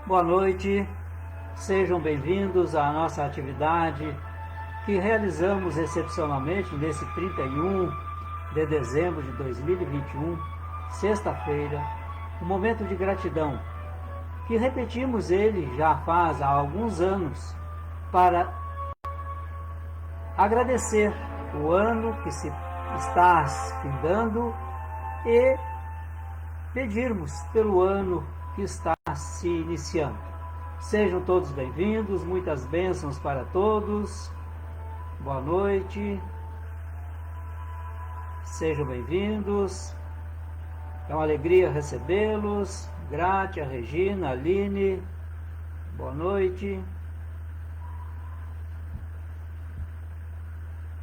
Boa noite, sejam bem-vindos à nossa atividade que realizamos excepcionalmente nesse 31 de dezembro de 2021, sexta-feira, um momento de gratidão, que repetimos ele já faz há alguns anos para agradecer o ano que se está findando e pedirmos pelo ano que está se iniciando. Sejam todos bem-vindos, muitas bênçãos para todos. Boa noite. Sejam bem-vindos. É uma alegria recebê-los. Grátia, Regina, Aline. Boa noite.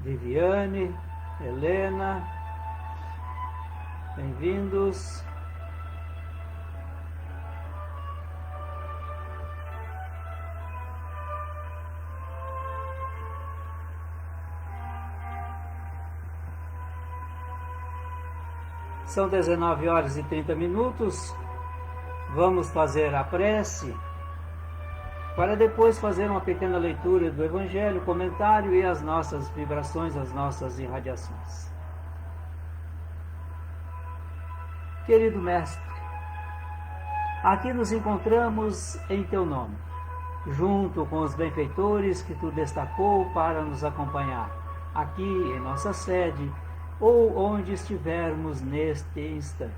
Viviane, Helena. Bem-vindos. São 19 horas e 30 minutos. Vamos fazer a prece para depois fazer uma pequena leitura do Evangelho, comentário e as nossas vibrações, as nossas irradiações. Querido Mestre, aqui nos encontramos em Teu nome, junto com os benfeitores que Tu destacou para nos acompanhar, aqui em nossa sede, ou onde estivermos neste instante.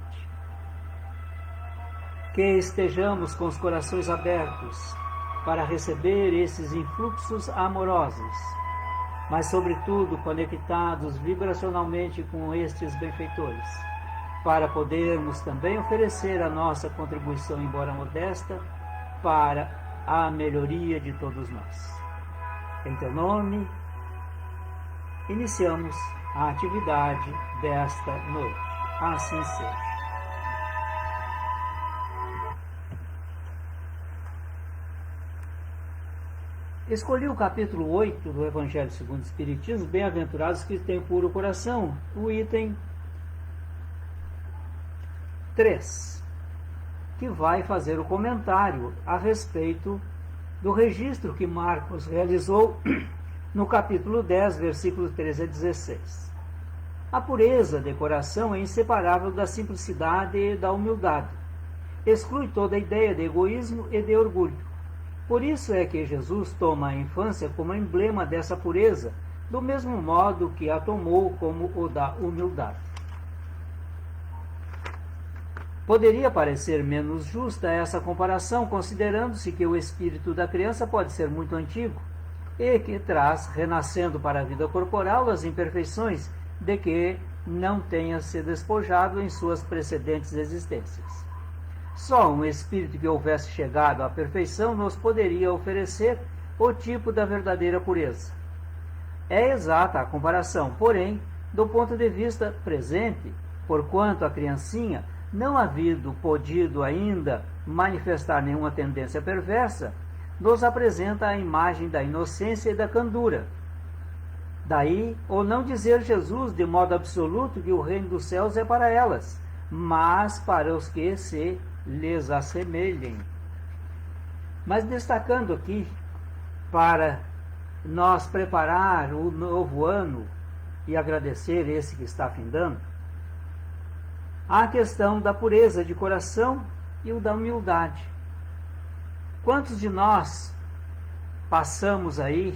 Que estejamos com os corações abertos para receber esses influxos amorosos, mas sobretudo conectados vibracionalmente com estes benfeitores, para podermos também oferecer a nossa contribuição, embora modesta, para a melhoria de todos nós. Em Teu nome, iniciamos a atividade desta noite. Assim seja. Escolhi o capítulo 8 do Evangelho segundo o Espiritismo, Bem-aventurados que têm puro coração, o item 3, que vai fazer o comentário a respeito do registro que Marcos realizou no capítulo 10, versículos 13 a 16. A pureza de coração é inseparável da simplicidade e da humildade. Exclui toda a ideia de egoísmo e de orgulho. Por isso é que Jesus toma a infância como emblema dessa pureza, do mesmo modo que a tomou como o da humildade. Poderia parecer menos justa essa comparação, considerando-se que o espírito da criança pode ser muito antigo, e que traz, renascendo para a vida corporal, as imperfeições de que não tenha se despojado em suas precedentes existências. Só um espírito que houvesse chegado à perfeição nos poderia oferecer o tipo da verdadeira pureza. É exata a comparação, porém, do ponto de vista presente, porquanto a criancinha, não havendo podido ainda manifestar nenhuma tendência perversa, nos apresenta a imagem da inocência e da candura. Daí, ou não dizer Jesus de modo absoluto que o reino dos céus é para elas, mas para os que se lhes assemelhem. Mas destacando aqui, para nós preparar o novo ano e agradecer esse que está findando, a questão da pureza de coração e o da humildade. Quantos de nós passamos aí,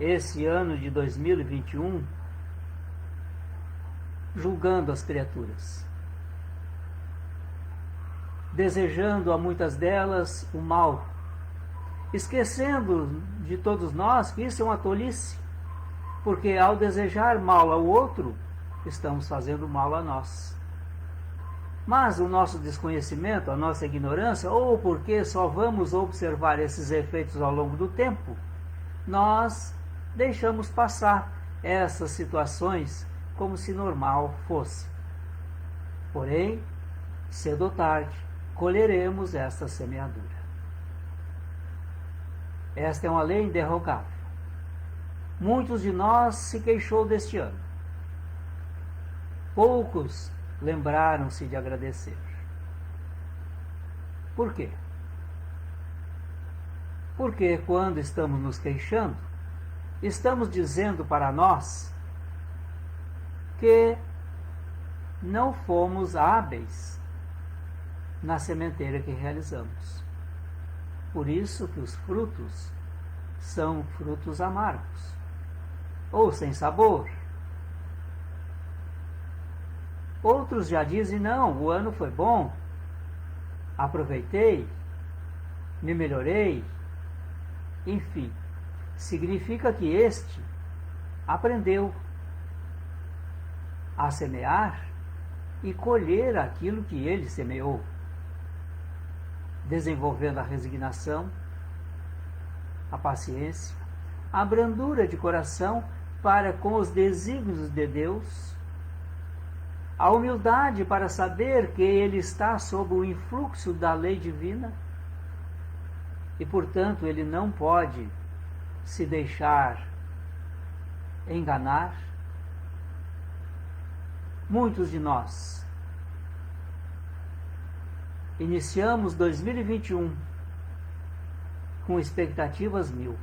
esse ano de 2021, julgando as criaturas, desejando a muitas delas o mal, esquecendo de todos nós que isso é uma tolice, porque ao desejar mal ao outro, estamos fazendo mal a nós. Mas o nosso desconhecimento, a nossa ignorância, ou porque só vamos observar esses efeitos ao longo do tempo, nós deixamos passar essas situações como se normal fosse. Porém, cedo ou tarde, colheremos esta semeadura. Esta é uma lei inderrogável. Muitos de nós se queixou deste ano. Poucos lembraram-se de agradecer. Por quê? Porque quando estamos nos queixando, estamos dizendo para nós que não fomos hábeis na sementeira que realizamos. Por isso que os frutos são frutos amargos ou sem sabor. Outros já dizem: não, o ano foi bom, aproveitei, me melhorei. Enfim, significa que este aprendeu a semear e colher aquilo que ele semeou, desenvolvendo a resignação, a paciência, a brandura de coração para com os desígnios de Deus, a humildade para saber que ele está sob o influxo da lei divina e, portanto, ele não pode se deixar enganar. Muitos de nós iniciamos 2021 com expectativas 1000.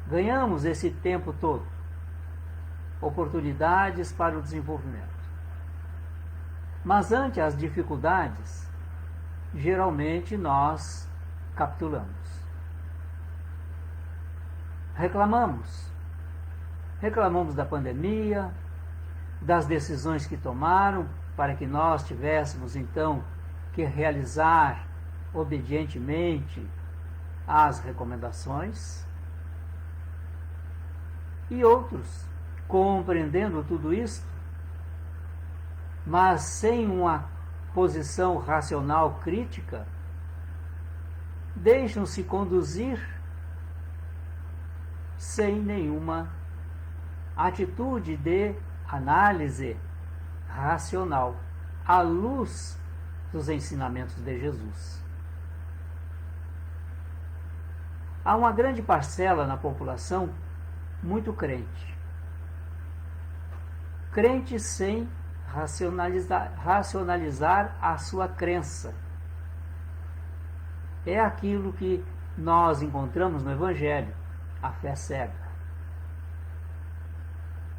Ganhamos esse tempo todo oportunidades para o desenvolvimento. Mas ante as dificuldades, geralmente nós capitulamos. Reclamamos da pandemia, das decisões que tomaram para que nós tivéssemos então que realizar obedientemente as recomendações. E outros, compreendendo tudo isso, mas sem uma posição racional crítica, deixam-se conduzir sem nenhuma atitude de análise racional à luz dos ensinamentos de Jesus. Há uma grande parcela na população muito crente sem racionalizar a sua crença. É aquilo que nós encontramos no Evangelho, a fé cega.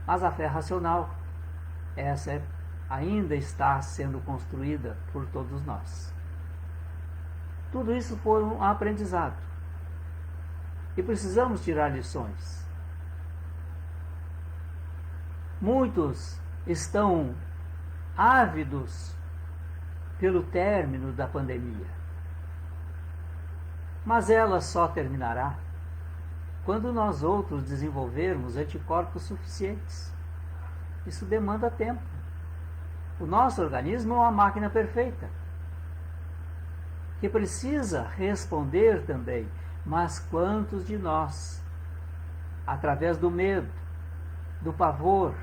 Mas a fé racional, essa ainda está sendo construída por todos nós. Tudo isso foi um aprendizado. E precisamos tirar lições. Muitos estão ávidos pelo término da pandemia. Mas ela só terminará quando nós outros desenvolvermos anticorpos suficientes. Isso demanda tempo. O nosso organismo é uma máquina perfeita, que precisa responder também. Mas quantos de nós, através do medo, do pavor,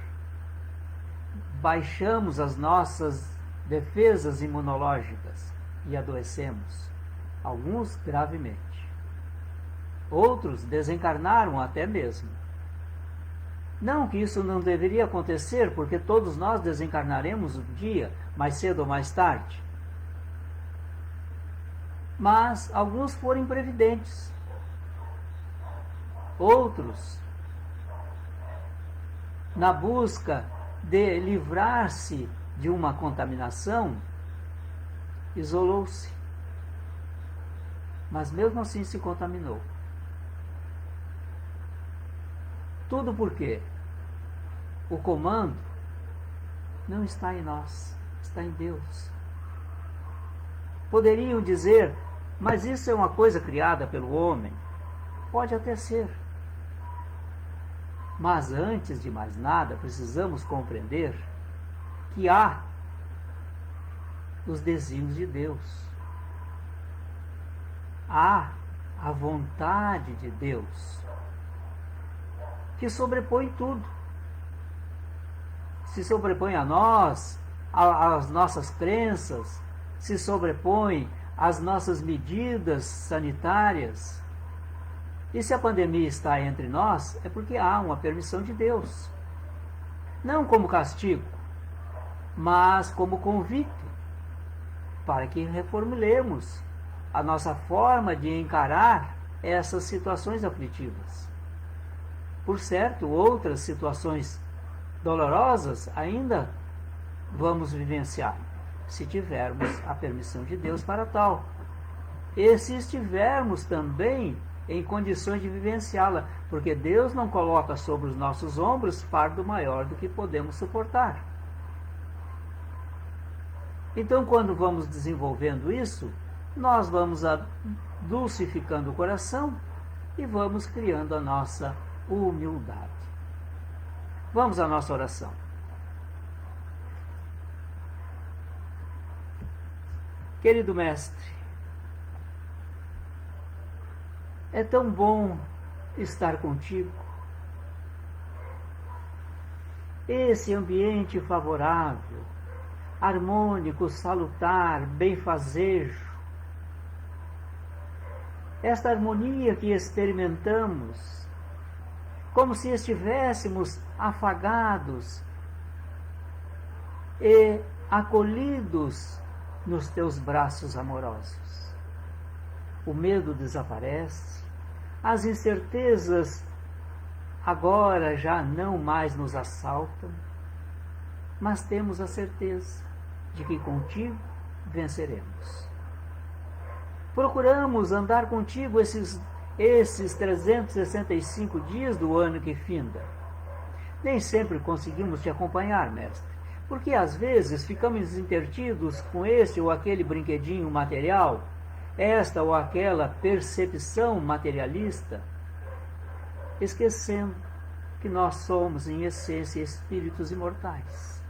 baixamos as nossas defesas imunológicas e adoecemos? Alguns gravemente. Outros desencarnaram até mesmo. Não que isso não deveria acontecer, porque todos nós desencarnaremos um dia, mais cedo ou mais tarde. Mas alguns foram imprevidentes. Outros, na busca de livrar-se de uma contaminação, isolou-se. Mas mesmo assim se contaminou. Tudo porque o comando não está em nós, está em Deus. Poderiam dizer: mas isso é uma coisa criada pelo homem. Pode até ser. Mas antes de mais nada, precisamos compreender que há os desígnios de Deus. Há a vontade de Deus, que sobrepõe tudo. Se sobrepõe a nós, às nossas crenças, se sobrepõe às nossas medidas sanitárias. E se a pandemia está entre nós, é porque há uma permissão de Deus. Não como castigo, mas como convite, para que reformulemos a nossa forma de encarar essas situações aflitivas. Por certo, outras situações dolorosas ainda vamos vivenciar, se tivermos a permissão de Deus para tal. E se estivermos também em condições de vivenciá-la, porque Deus não coloca sobre os nossos ombros fardo maior do que podemos suportar. Então, quando vamos desenvolvendo isso, nós vamos dulcificando o coração e vamos criando a nossa humildade. Vamos à nossa oração. Querido Mestre, é tão bom estar contigo. Esse ambiente favorável, harmônico, salutar, benfazejo, esta harmonia que experimentamos, como se estivéssemos afagados e acolhidos nos teus braços amorosos. O medo desaparece, as incertezas agora já não mais nos assaltam, mas temos a certeza de que contigo venceremos. Procuramos andar contigo esses 365 dias do ano que finda. Nem sempre conseguimos te acompanhar, mestre, porque às vezes ficamos intertidos com este ou aquele brinquedinho material, esta ou aquela percepção materialista, esquecendo que nós somos, em essência, espíritos imortais.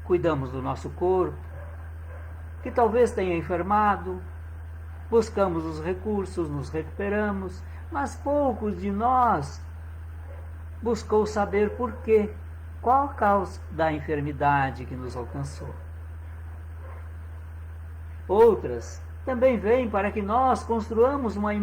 Cuidamos do nosso corpo, que talvez tenha enfermado, buscamos os recursos, nos recuperamos, mas poucos de nós buscou saber por quê, qual a causa da enfermidade que nos alcançou. Outras também vêm para que nós construamos uma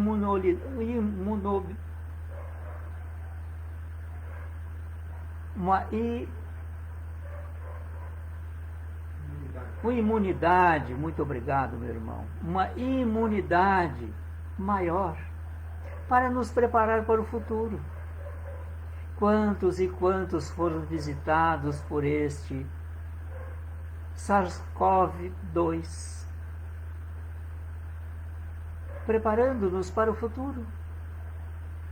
imunidade, muito obrigado, meu irmão, uma imunidade maior para nos preparar para o futuro. Quantos e quantos foram visitados por este SARS-CoV-2, preparando-nos para o futuro.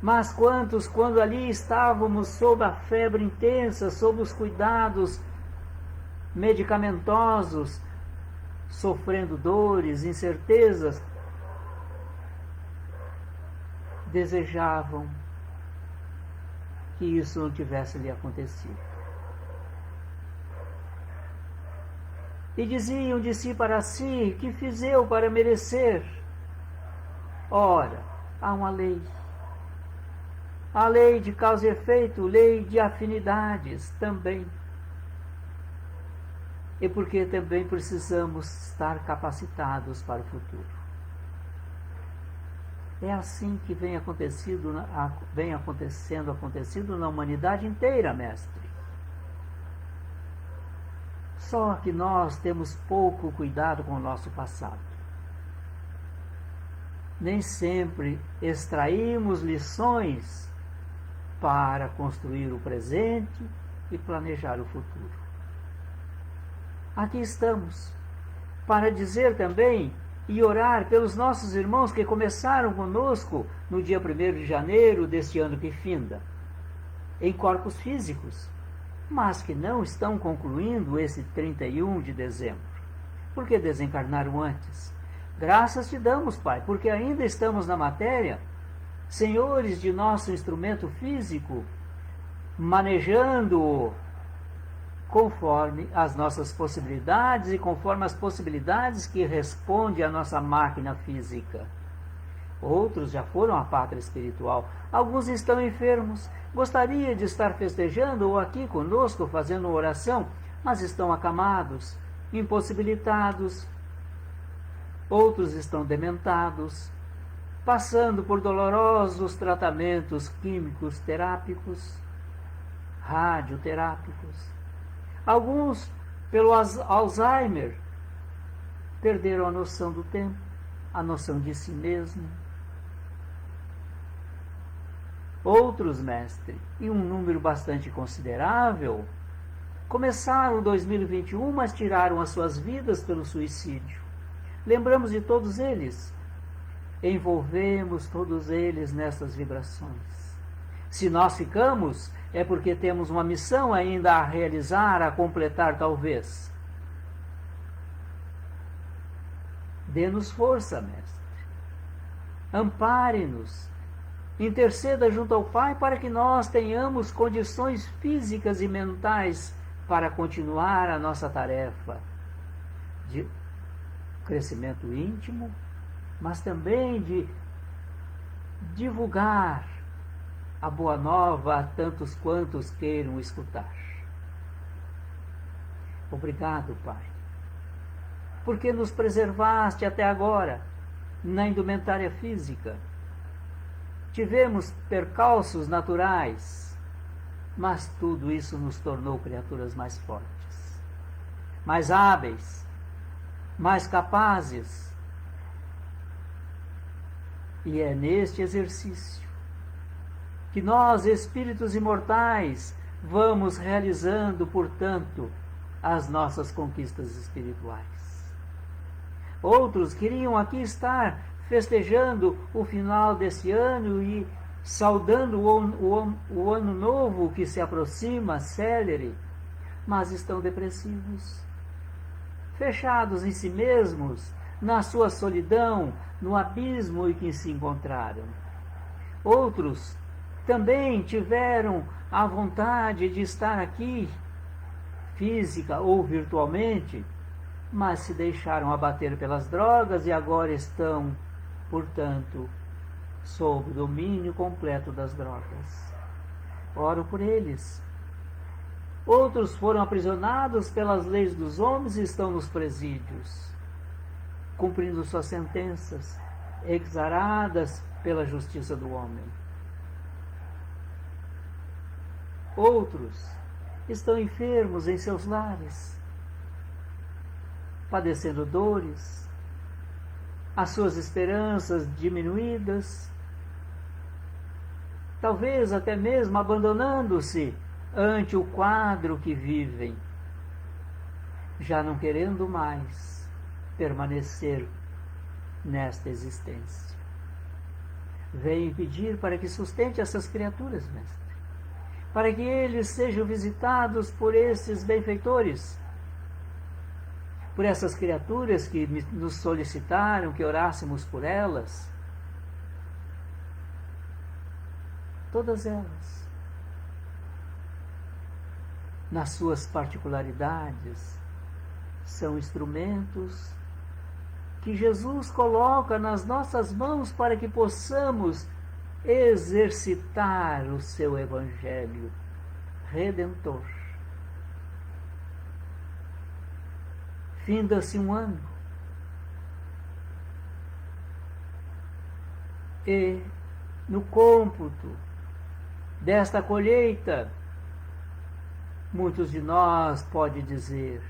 Mas quantos, quando ali estávamos sob a febre intensa, sob os cuidados medicamentosos, sofrendo dores, incertezas, desejavam que isso não tivesse lhe acontecido. E diziam de si para si: que fiz eu para merecer? Ora, há uma lei. A lei de causa e efeito, lei de afinidades também. E porque também precisamos estar capacitados para o futuro. É assim que vem acontecendo na humanidade inteira, mestre. Só que nós temos pouco cuidado com o nosso passado. Nem sempre extraímos lições para construir o presente e planejar o futuro. Aqui estamos para dizer também e orar pelos nossos irmãos que começaram conosco no dia 1º de janeiro deste ano que finda, em corpos físicos, mas que não estão concluindo esse 31 de dezembro, porque desencarnaram antes. Graças te damos, Pai, porque ainda estamos na matéria, senhores de nosso instrumento físico, manejando-o conforme as nossas possibilidades e conforme as possibilidades que responde a nossa máquina física. Outros já foram à pátria espiritual. Alguns estão enfermos. Gostaria de estar festejando ou aqui conosco fazendo uma oração, mas estão acamados, impossibilitados. Outros estão dementados, passando por dolorosos tratamentos químicos terápicos, radioterápicos. Alguns, pelo Alzheimer, perderam a noção do tempo, a noção de si mesmo. Outros, mestre, e um número bastante considerável, começaram 2021, mas tiraram as suas vidas pelo suicídio. Lembramos de todos eles. Envolvemos todos eles nessas vibrações. Se nós ficamos, é porque temos uma missão ainda a realizar, a completar talvez. Dê-nos força, mestre. Ampare-nos. Interceda junto ao Pai para que nós tenhamos condições físicas e mentais para continuar a nossa tarefa de crescimento íntimo, mas também de divulgar a boa nova a tantos quantos queiram escutar. Obrigado, Pai, porque nos preservaste até agora na indumentária física. Tivemos percalços naturais, mas tudo isso nos tornou criaturas mais fortes, mais hábeis, mais capazes. E é neste exercício que nós, espíritos imortais, vamos realizando, portanto, as nossas conquistas espirituais. Outros queriam aqui estar festejando o final desse ano e saudando o ano novo que se aproxima, célere, mas estão depressivos, fechados em si mesmos, na sua solidão, no abismo em que se encontraram. Outros também tiveram a vontade de estar aqui, física ou virtualmente, mas se deixaram abater pelas drogas e agora estão, portanto, sob o domínio completo das drogas. Oro por eles. Outros foram aprisionados pelas leis dos homens e estão nos presídios, cumprindo suas sentenças, exaradas pela justiça do homem. Outros estão enfermos em seus lares, padecendo dores, as suas esperanças diminuídas, talvez até mesmo abandonando-se ante o quadro que vivem, já não querendo mais permanecer nesta existência. Venho pedir para que sustente essas criaturas, mestre, para que eles sejam visitados por esses benfeitores, por essas criaturas que nos solicitaram que orássemos por elas, todas elas, nas suas particularidades, são instrumentos que Jesus coloca nas nossas mãos para que possamos exercitar o seu Evangelho redentor. Finda-se um ano e, no cômputo desta colheita, muitos de nós podem dizer: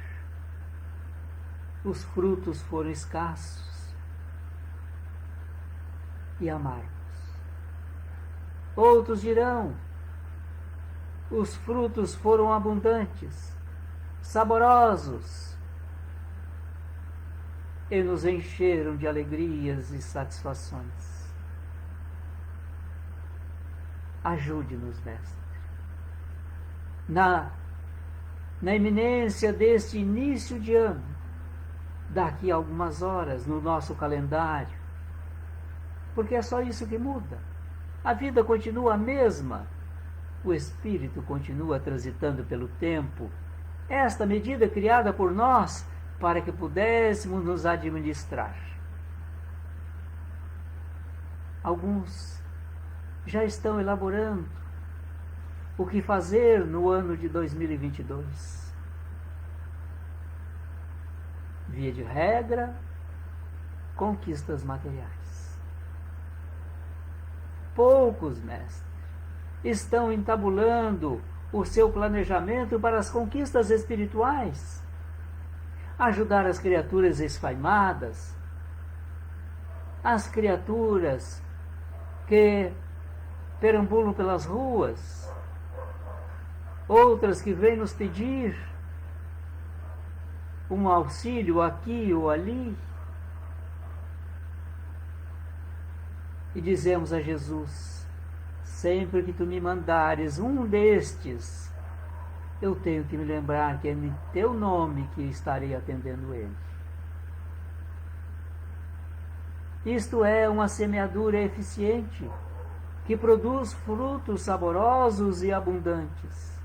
os frutos foram escassos e amargos. Outros dirão: os frutos foram abundantes, saborosos, e nos encheram de alegrias e satisfações. Ajude-nos, mestre, na iminência deste início de ano, daqui a algumas horas no nosso calendário, porque é só isso que muda. A vida continua a mesma, o espírito continua transitando pelo tempo. Esta medida criada por nós para que pudéssemos nos administrar. Alguns já estão elaborando o que fazer no ano de 2022. Via de regra, conquistas materiais. Poucos, mestre, estão entabulando o seu planejamento para as conquistas espirituais. Ajudar as criaturas esfaimadas, as criaturas que perambulam pelas ruas, outras que vêm nos pedir um auxílio aqui ou ali, e dizemos a Jesus: sempre que tu me mandares um destes, eu tenho que me lembrar que é em teu nome que estarei atendendo ele. Isto é uma semeadura eficiente, que produz frutos saborosos e abundantes.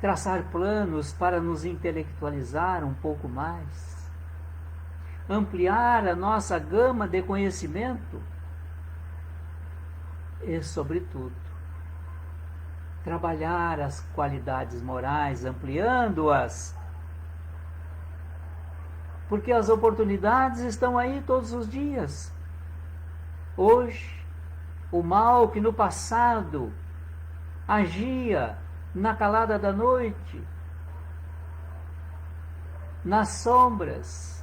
Traçar planos para nos intelectualizar um pouco mais, ampliar a nossa gama de conhecimento e, sobretudo, trabalhar as qualidades morais, ampliando-as, porque as oportunidades estão aí todos os dias. Hoje, o mal que no passado agia na calada da noite, nas sombras,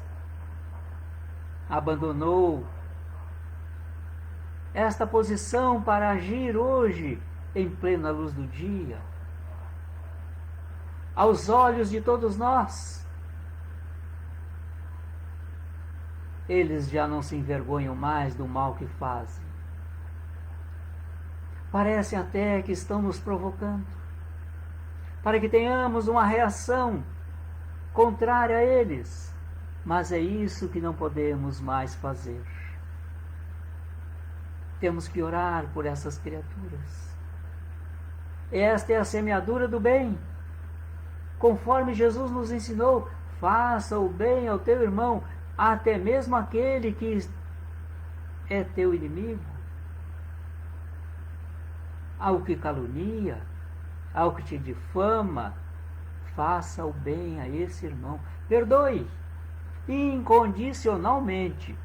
abandonou esta posição para agir hoje em plena luz do dia. Aos olhos de todos nós, eles já não se envergonham mais do mal que fazem. Parece até que estão nos provocando, para que tenhamos uma reação contrária a eles. Mas é isso que não podemos mais fazer. Temos que orar por essas criaturas. Esta é a semeadura do bem. Conforme Jesus nos ensinou, faça o bem ao teu irmão, até mesmo aquele que é teu inimigo, ao que calunia, ao que te difama, faça o bem a esse irmão. Perdoe incondicionalmente.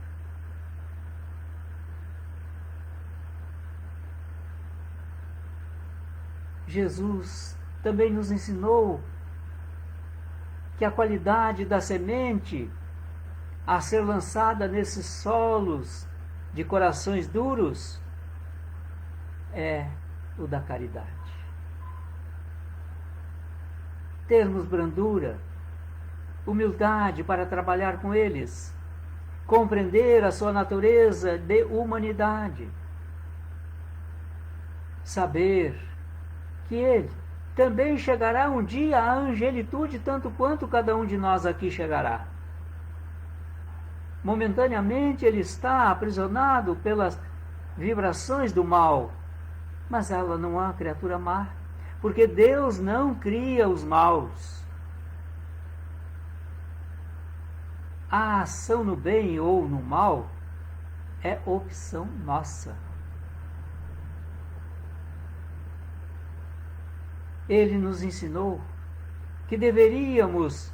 Jesus também nos ensinou que a qualidade da semente a ser lançada nesses solos de corações duros é o da caridade. Termos brandura, humildade para trabalhar com eles, compreender a sua natureza de humanidade, saber que ele também chegará um dia à angelitude, tanto quanto cada um de nós aqui chegará. Momentaneamente ele está aprisionado pelas vibrações do mal, mas ela não há criatura má, porque Deus não cria os maus. A ação no bem ou no mal é opção nossa. Ele nos ensinou que deveríamos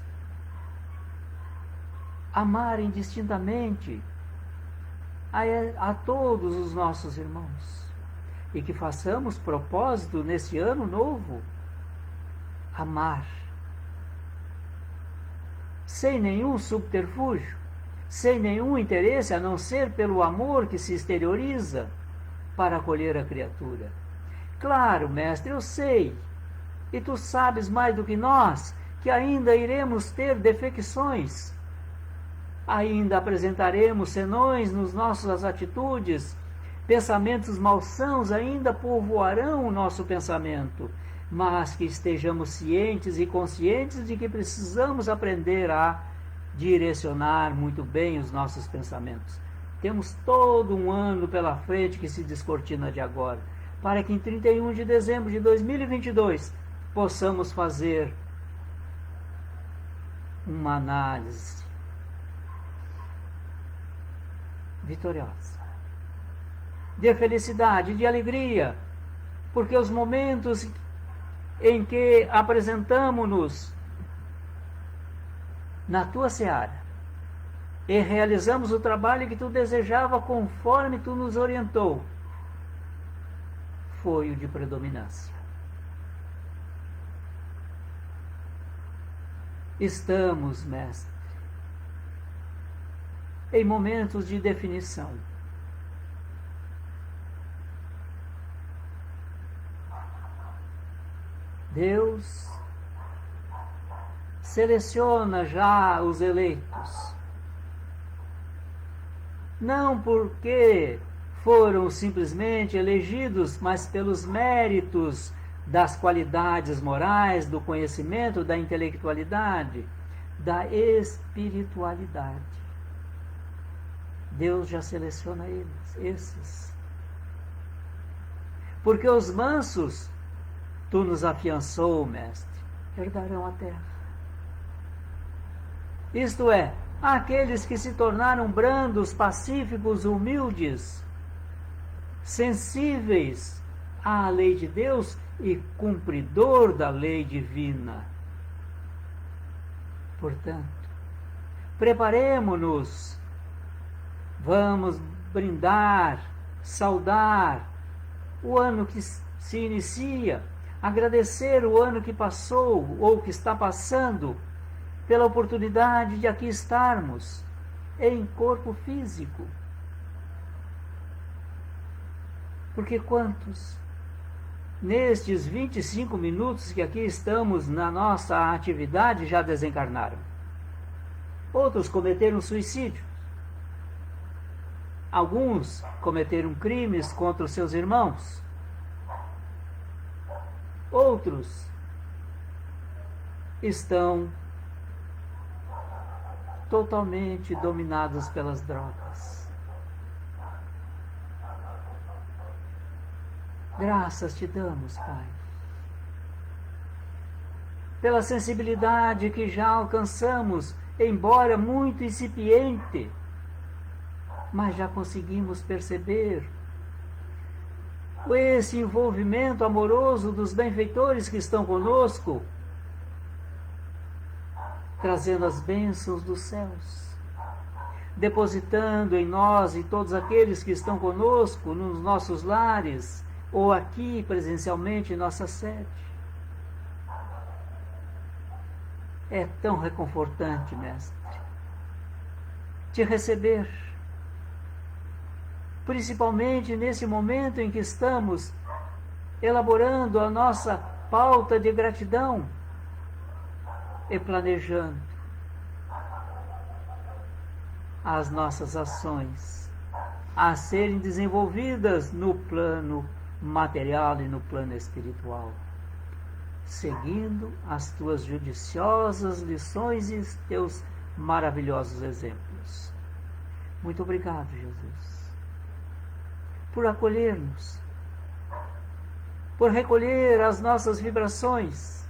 amar indistintamente a todos os nossos irmãos, e que façamos propósito nesse ano novo, amar, sem nenhum subterfúgio, sem nenhum interesse a não ser pelo amor que se exterioriza para acolher a criatura. Claro, mestre, eu sei, e tu sabes mais do que nós, que ainda iremos ter defecções, ainda apresentaremos senões nas nossas atitudes, pensamentos malsãos ainda povoarão o nosso pensamento, mas que estejamos cientes e conscientes de que precisamos aprender a direcionar muito bem os nossos pensamentos. Temos todo um ano pela frente que se descortina de agora, para que em 31 de dezembro de 2022 possamos fazer uma análise vitoriosa, de felicidade, de alegria, porque os momentos em que apresentamo-nos na tua seara e realizamos o trabalho que tu desejava conforme tu nos orientou, foi o de predominância. Estamos, mestre, em momentos de definição. Deus seleciona já os eleitos, não porque foram simplesmente elegidos, mas pelos méritos das qualidades morais, do conhecimento, da intelectualidade, da espiritualidade. Deus já seleciona esses. Porque os mansos, tu nos afiançou, mestre, herdarão a terra. Isto é, aqueles que se tornaram brandos, pacíficos, humildes, sensíveis à lei de Deus e cumpridor da lei divina. Portanto, preparemo-nos, vamos brindar, saudar o ano que se inicia, agradecer o ano que passou ou que está passando, pela oportunidade de aqui estarmos em corpo físico. Porque quantos, nestes 25 minutos que aqui estamos na nossa atividade, já desencarnaram? Outros cometeram suicídio. Alguns cometeram crimes contra os seus irmãos. Outros estão totalmente dominados pelas drogas. Graças te damos, Pai, pela sensibilidade que já alcançamos, embora muito incipiente, mas já conseguimos perceber esse envolvimento amoroso dos benfeitores que estão conosco, trazendo as bênçãos dos céus, depositando em nós e todos aqueles que estão conosco, nos nossos lares, ou aqui presencialmente em nossa sede. É tão reconfortante, mestre, te receber, principalmente nesse momento em que estamos elaborando a nossa pauta de gratidão e planejando as nossas ações a serem desenvolvidas no plano material e no plano espiritual, seguindo as tuas judiciosas lições e os teus maravilhosos exemplos. Muito obrigado, Jesus, por acolher-nos, por recolher as nossas vibrações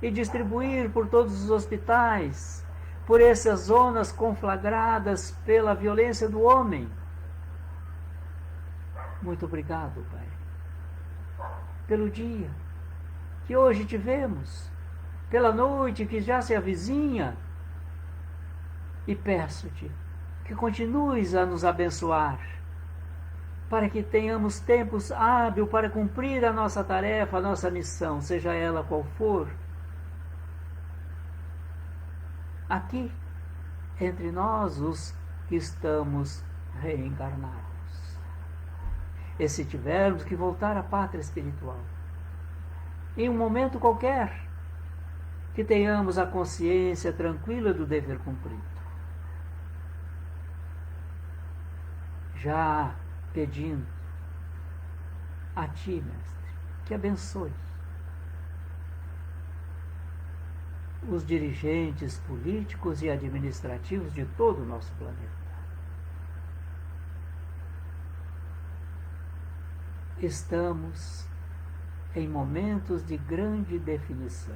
e distribuir por todos os hospitais, por essas zonas conflagradas pela violência do homem. Muito obrigado, Pai, pelo dia que hoje tivemos, pela noite que já se avizinha, e peço-te que continues a nos abençoar, para que tenhamos tempos hábil para cumprir a nossa tarefa, a nossa missão, seja ela qual for, aqui, entre nós, os que estamos reencarnados. E se tivermos que voltar à pátria espiritual, em um momento qualquer, que tenhamos a consciência tranquila do dever cumprido. Já pedindo a Ti, Mestre, que abençoe os dirigentes políticos e administrativos de todo o nosso planeta. Estamos em momentos de grande definição.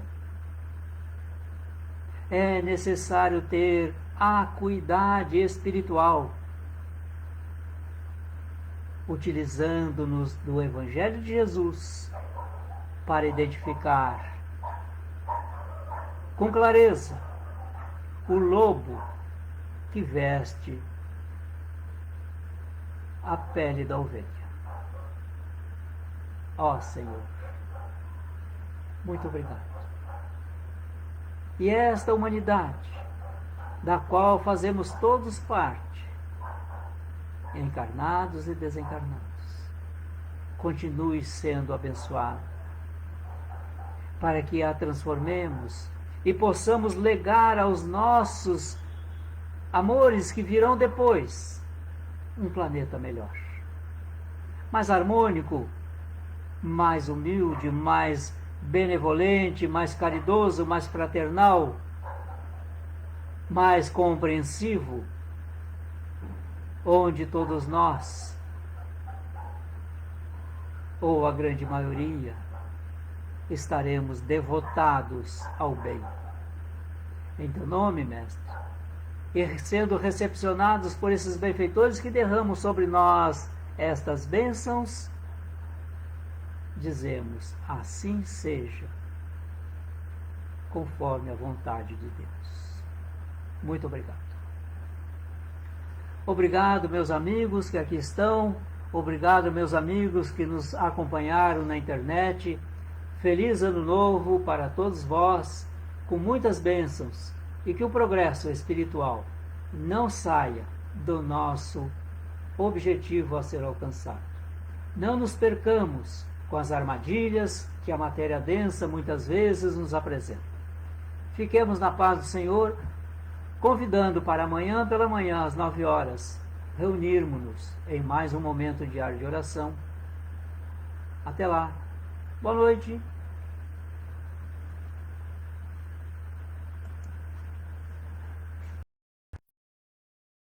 É necessário ter acuidade espiritual, utilizando-nos do Evangelho de Jesus para identificar com clareza o lobo que veste a pele da ovelha. Ó Senhor, muito obrigado. E esta humanidade, da qual fazemos todos parte, encarnados e desencarnados. Continue sendo abençoado, para que a transformemos e possamos legar aos nossos amores que virão depois um planeta melhor, mais harmônico, mais humilde, mais benevolente, mais caridoso, mais fraternal, mais compreensivo, onde todos nós, ou a grande maioria, estaremos devotados ao bem. Em teu nome, Mestre, e sendo recepcionados por esses benfeitores que derramam sobre nós estas bênçãos, dizemos: assim seja, conforme a vontade de Deus. Muito obrigado. Obrigado, meus amigos que aqui estão. Obrigado, meus amigos que nos acompanharam na internet. Feliz Ano Novo para todos vós, com muitas bênçãos, e que o progresso espiritual não saia do nosso objetivo a ser alcançado. Não nos percamos com as armadilhas que a matéria densa muitas vezes nos apresenta. Fiquemos na paz do Senhor, convidando para amanhã pela manhã, às 9 horas, reunirmos-nos em mais um momento diário de oração. Até lá. Boa noite.